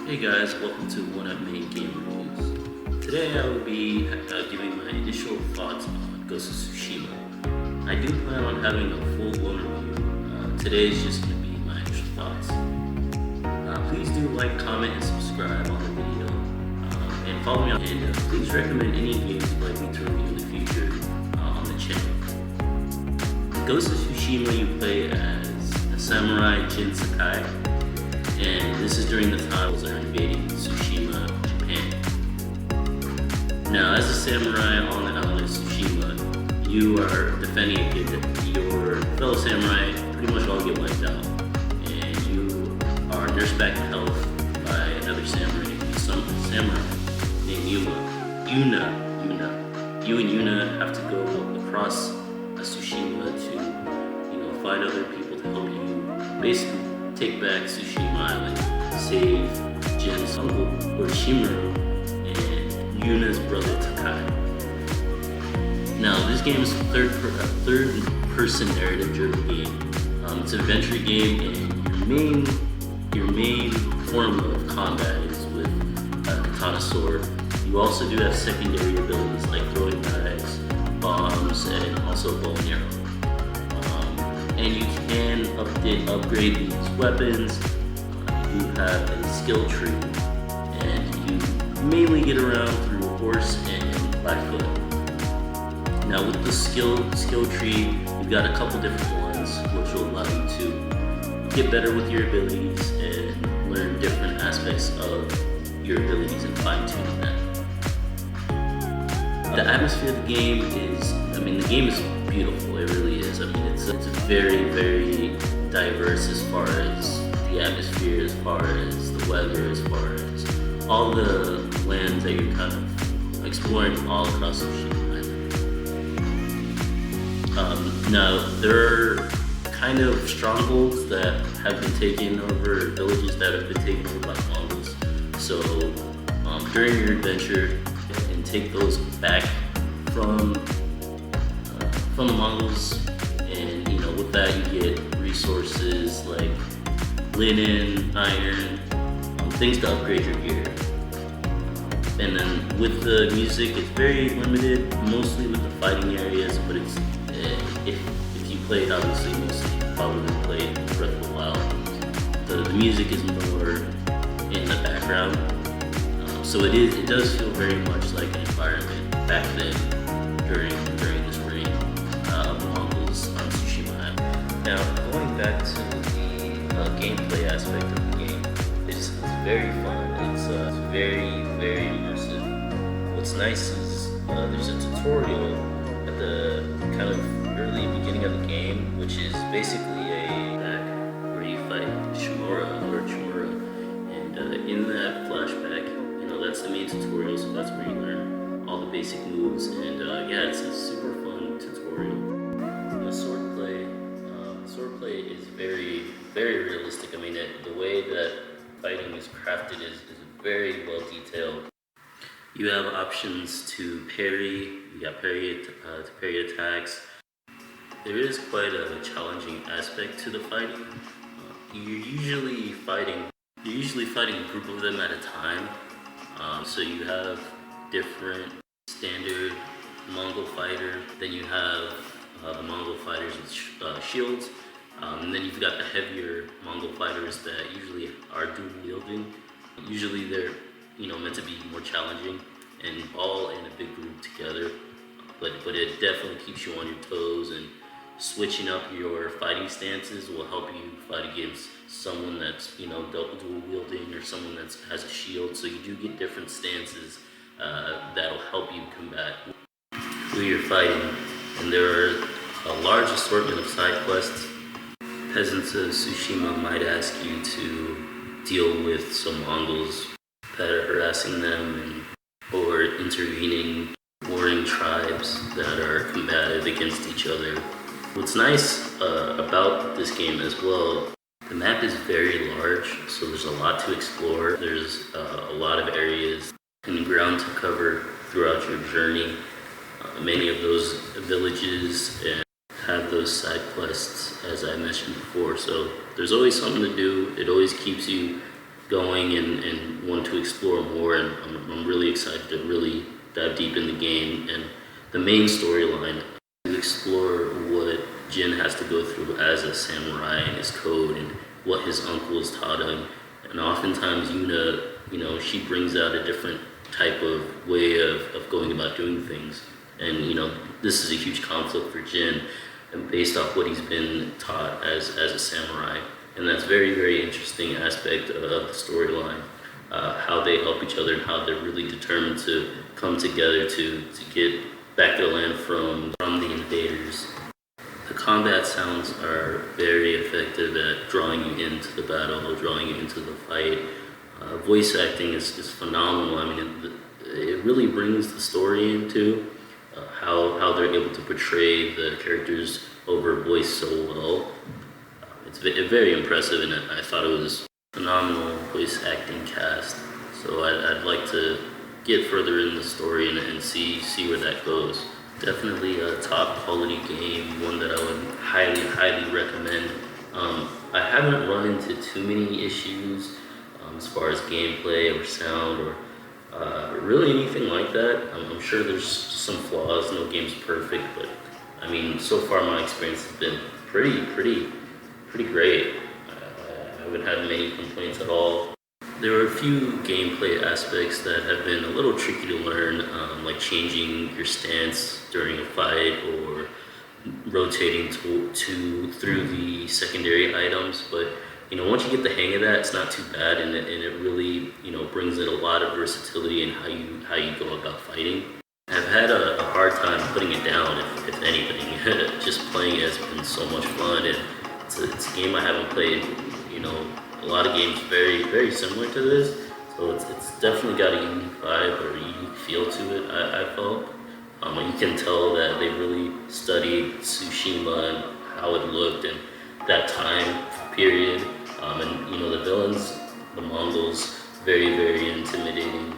Hey guys, welcome to 1UPmang Game Reviews. Today I will be giving my initial thoughts on Ghost of Tsushima. I do plan on having a full-blown review. Today is just going to be my initial thoughts. Please do like, comment, and subscribe on the video. And follow me on, and please recommend any games you'd like me to review in the future on the channel. Ghost of Tsushima, you play as a samurai Jin Sakai. And this is during the times that are invading Tsushima, Japan. Now, as a samurai on the island of Tsushima, you are defending against your fellow samurai, pretty much all get wiped out. And you are nursed back to health by another samurai named Yuna. You and Yuna have to go across Tsushima to, find other people to help you basically take back Tsushima Island, save Jin's uncle, Shimura, and Yuna's brother, Takai. Now, this game is a third-person narrative-driven game. It's an adventure game, and your main form of combat is with a katana sword. You also do have secondary abilities like throwing knives, bombs, and also bow and arrow. And you can upgrade these weapons. You have a skill tree, and you mainly get around through horse and Blackfoot. Now with the skill tree, you've got a couple different ones which will allow you to get better with your abilities and learn different aspects of your abilities and fine-tune that. The atmosphere of the game is, the game is beautiful, it really is. It's very, very diverse as far as the atmosphere, as far as the weather, as far as all the lands that you're kind of exploring all across Tsushima Island. Now, there are kind of strongholds that have been taken over, villages that have been taken over by Mongols. So, during your adventure, and take those back from the Mongols, and with that you get resources like linen, iron, things to upgrade your gear. And then with the music, it's very limited, mostly with the fighting areas, but it's if you played, obviously mostly probably played Breath of the Wild, the music is more in the background. So it does feel very much like an environment back then during this reign of the Mongols on Tsushima Island. Now, going back to the gameplay aspect of the game, it's very fun. It's very, very immersive. What's nice is there's a tutorial at the kind of early beginning of the game, which is basically a back where you fight Shimura, and in that flashback, that's the main tutorial, so that's where you learn all the basic moves, and yeah, it's a super fun tutorial. The swordplay is very, very realistic. The way that fighting is crafted is very well detailed. You have options to parry, you got to parry attacks. There is quite a challenging aspect to the fighting. You're usually fighting a group of them at a time. So you have different standard Mongol fighter, then you have the Mongol fighters with shields, and then you've got the heavier Mongol fighters that usually are dual wielding. Usually they're meant to be more challenging and all in a big group together, but it definitely keeps you on your toes, and switching up your fighting stances will help you fight against someone that's dual wielding or someone that has a shield. So you do get different stances that'll help you combat who you're fighting. And there are a large assortment of side quests. Peasants of Tsushima might ask you to deal with some Mongols that are harassing them or intervening warring tribes that are combative against each other. What's nice about this game as well, the map is very large, so there's a lot to explore. There's a lot of areas and ground to cover throughout your journey. Many of those villages have those side quests, as I mentioned before, so there's always something to do. It always keeps you going and want to explore more, and I'm really excited to really dive deep in the game. And the main storyline, to explore what Jin has to go through as a samurai and his code and what his uncle has taught him. And oftentimes Yuna, she brings out a different type of way of going about doing things. And this is a huge conflict for Jin, and based off what he's been taught as a samurai. And that's very, very interesting aspect of the storyline, how they help each other and how they're really determined to come together to get back their land from the invaders. The combat sounds are very effective at drawing you into the battle, drawing you into the fight. Voice acting is phenomenal. I mean, it really brings the story into how they're able to portray the characters over voice so well. It's very impressive, and I thought it was phenomenal voice acting cast. So I'd like to get further in the story and see where that goes. Definitely a top quality game, one that I would highly recommend. I haven't run into too many issues as far as gameplay or sound or really anything like that. I'm sure there's some flaws, no game's perfect, but I mean, so far my experience has been pretty great. I haven't had many complaints at all. There are a few gameplay aspects that have been a little tricky to learn, like changing your stance during a fight or rotating through the secondary items. But once you get the hang of that, it's not too bad, and it really brings in a lot of versatility in how you go about fighting. I've had a hard time putting it down, if anything. Just playing it has been so much fun, and it's a game I haven't played. A lot of games very similar to this, so it's definitely got a unique vibe or a unique feel to it. I felt you can tell that they really studied Tsushima and how it looked and that time period. And the villains, the Mongols, very intimidating.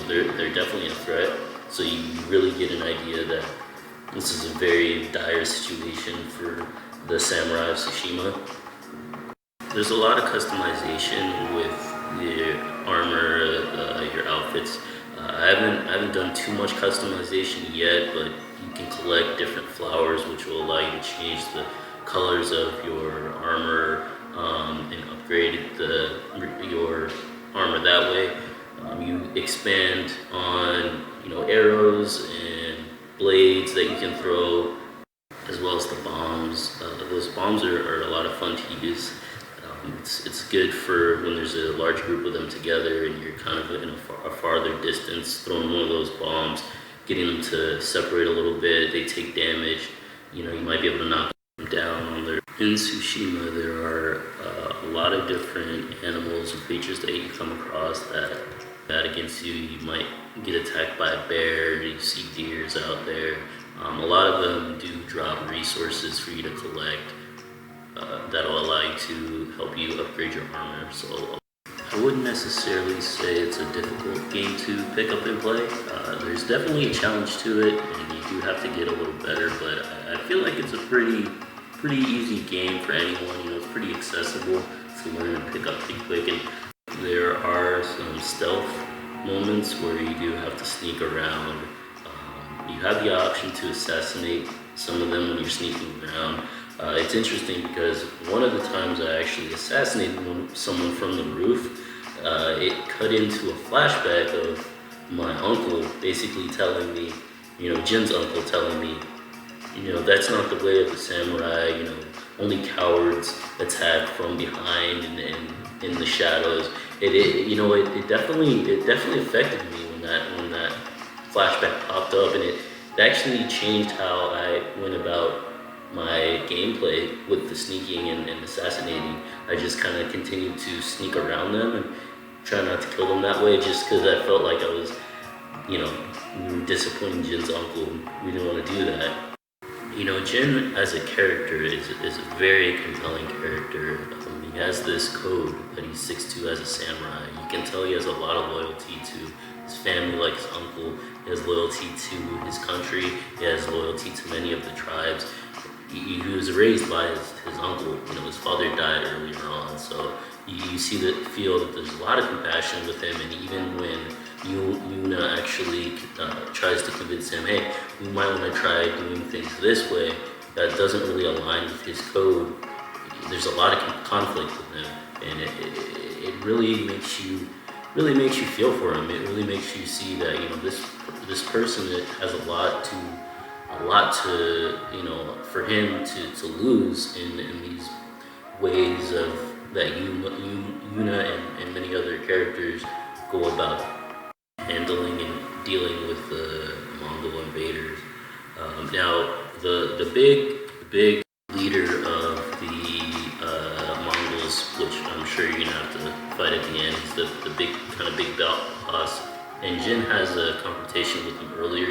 They're definitely a threat. So you really get an idea that this is a very dire situation for the samurai of Tsushima. There's a lot of customization with your armor, your outfits. I haven't done too much customization yet, but you can collect different flowers which will allow you to change the colors of your armor and upgrade your armor that way. You expand on arrows and blades that you can throw, as well as the bombs. Those bombs are a lot of fun to use. It's good for when there's a large group of them together and you're kind of in a farther distance, throwing one of those bombs, getting them to separate a little bit. They take damage. You might be able to knock them down on their. In Tsushima, there are a lot of different animals and creatures that you come across that against you. You might get attacked by a bear. You see deers out there. A lot of them do drop resources for you to collect. That'll allow you to help you upgrade your armor. So I wouldn't necessarily say it's a difficult game to pick up and play. There's definitely a challenge to it, and you do have to get a little better, but I feel like it's a pretty easy game for anyone. It's pretty accessible to learn and pick up pretty quick. And there are some stealth moments where you do have to sneak around. You have the option to assassinate some of them when you're sneaking around. It's interesting because one of the times I actually assassinated someone from the roof, it cut into a flashback of my uncle basically telling me, Jin's uncle telling me, that's not the way of the samurai, only cowards attack from behind and in the shadows. It definitely affected me when that flashback popped up, and it actually changed how I went about my gameplay with the sneaking and assassinating. I just kind of continued to sneak around them and try not to kill them that way, just because I felt like I was, we were disappointing Jin's uncle. We didn't want to do that. Jin as a character is a very compelling character. He has this code that he sticks to as a samurai. You can tell he has a lot of loyalty to his family, like his uncle. He has loyalty to his country. He has loyalty to many of the tribes. He was raised by his uncle. His father died earlier on, so you see feel that there's a lot of compassion with him, and even when Yuna actually tries to convince him, hey, we might want to try doing things this way, that doesn't really align with his code. There's a lot of conflict with him, and it really makes you feel for him. It really makes you see that this person that has a lot to for him to lose in these ways of that Yuna and many other characters go about handling and dealing with the Mongol invaders. Now, the big leader of the Mongols, which I'm sure you're gonna have to fight at the end, is the big boss. And Jin has a confrontation with him early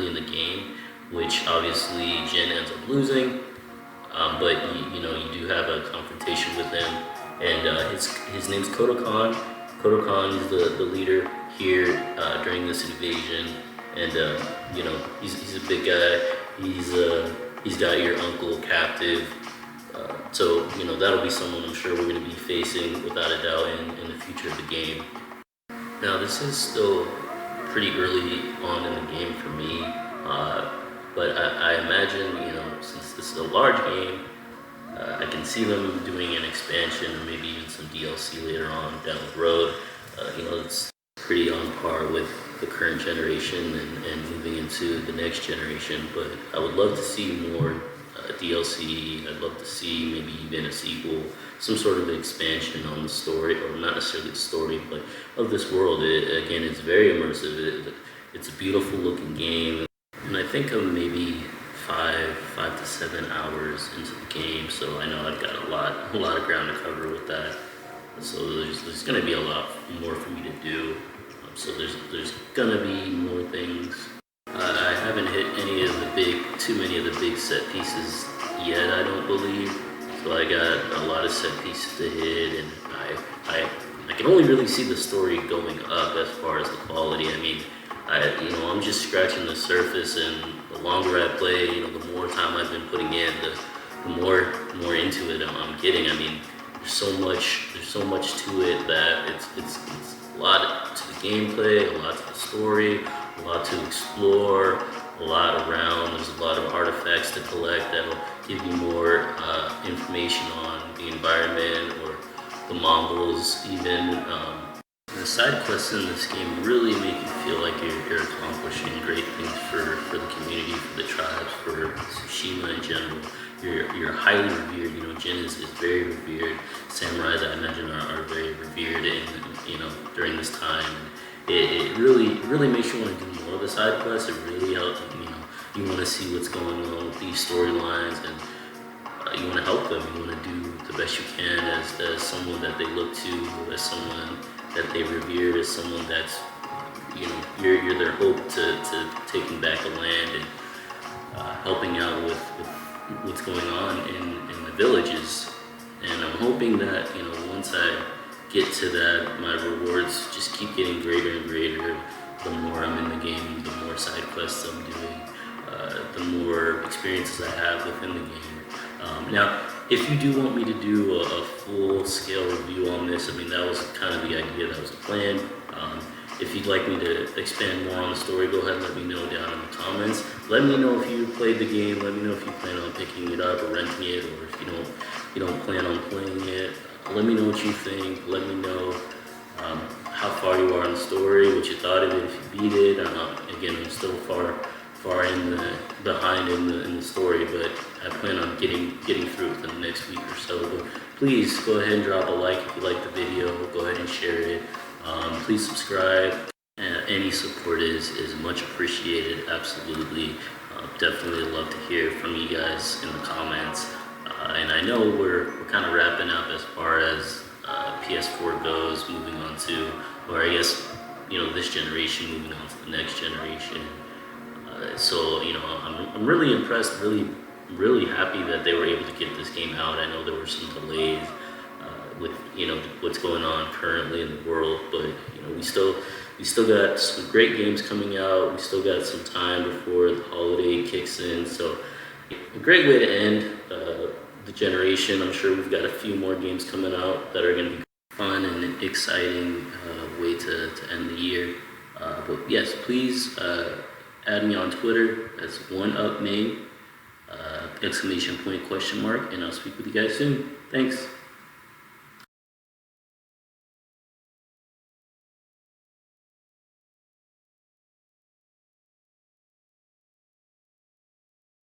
in the game, which obviously Jin ends up losing. But you do have a confrontation with him, and his name's Kodokan. Kodokan is the leader here during this invasion, and he's a big guy. He's got your uncle captive, so that'll be someone I'm sure we're going to be facing without a doubt in the future of the game. Now this is still pretty early on in the game for me, but I imagine since this is a large game, I can see them doing an expansion or maybe even some DLC later on down the road. It's pretty on par with the current generation and moving into the next generation, but I would love to see more DLC. I'd love to see maybe even a sequel, some sort of expansion on the story, or not necessarily the story, but of this world. Again, it's very immersive. It's a beautiful looking game, and I think I'm maybe 5 to 7 hours into the game, so I know I've got a lot of ground to cover with that. So there's going to be a lot more for me to do. So there's going to be more things. I haven't hit too many of the big set pieces yet, I don't believe. So I got a lot of set pieces to hit, and I can only really see the story going up as far as the quality. I mean, I'm just scratching the surface, and the longer I play, the more time I've been putting in, the more into it I'm getting. I mean, there's so much to it that it's a lot to the gameplay, a lot to the story, a lot to explore, a lot around. There's a lot of artifacts to collect that'll give you more information on the environment or the Mongols even. The side quests in this game really make you feel like you're accomplishing great things for the community, for the tribes, for Tsushima in general. You're highly revered. Jin is very revered. Samurais, I imagine, are very revered during this time. It really makes you want to do more of the side quests. It really helps. You want to see what's going on with these storylines, and you want to help them. You want to do the best you can as someone that they look to, as someone that they revere, as someone that's you're their hope to taking back the land and helping out with what's going on in the villages. And I'm hoping that once I get to that, my rewards just keep getting greater and greater. The more I'm in the game, the more side quests I'm doing, the more experiences I have within the game. Now, if you do want me to do a full-scale review on this, that was kind of the idea, that was the plan. If you'd like me to expand more on the story, go ahead and let me know down in the comments. Let me know if you played the game. Let me know if you plan on picking it up or renting it, or if you don't plan on playing it. Let me know what you think. Let me know how far you are in the story, what you thought of it, if you beat it. Again, I'm still far behind in the story, but I plan on getting through it in the next week or so. But please go ahead and drop a like if you like the video. Go ahead and share it. Please subscribe. Any support is much appreciated. Absolutely. Definitely love to hear from you guys in the comments. And I know we're kind of wrapping up as far as PS4 goes, moving on to, or I guess this generation moving on to the next generation. So I'm really impressed, really happy that they were able to get this game out. I know there were some delays with what's going on currently in the world, but we still got some great games coming out. We still got some time before the holiday kicks in, so a great way to end the generation. I'm sure we've got a few more games coming out that are going to be fun and exciting way to end the year. But yes, please add me on Twitter as 1UPmang, !, and I'll speak with you guys soon. Thanks.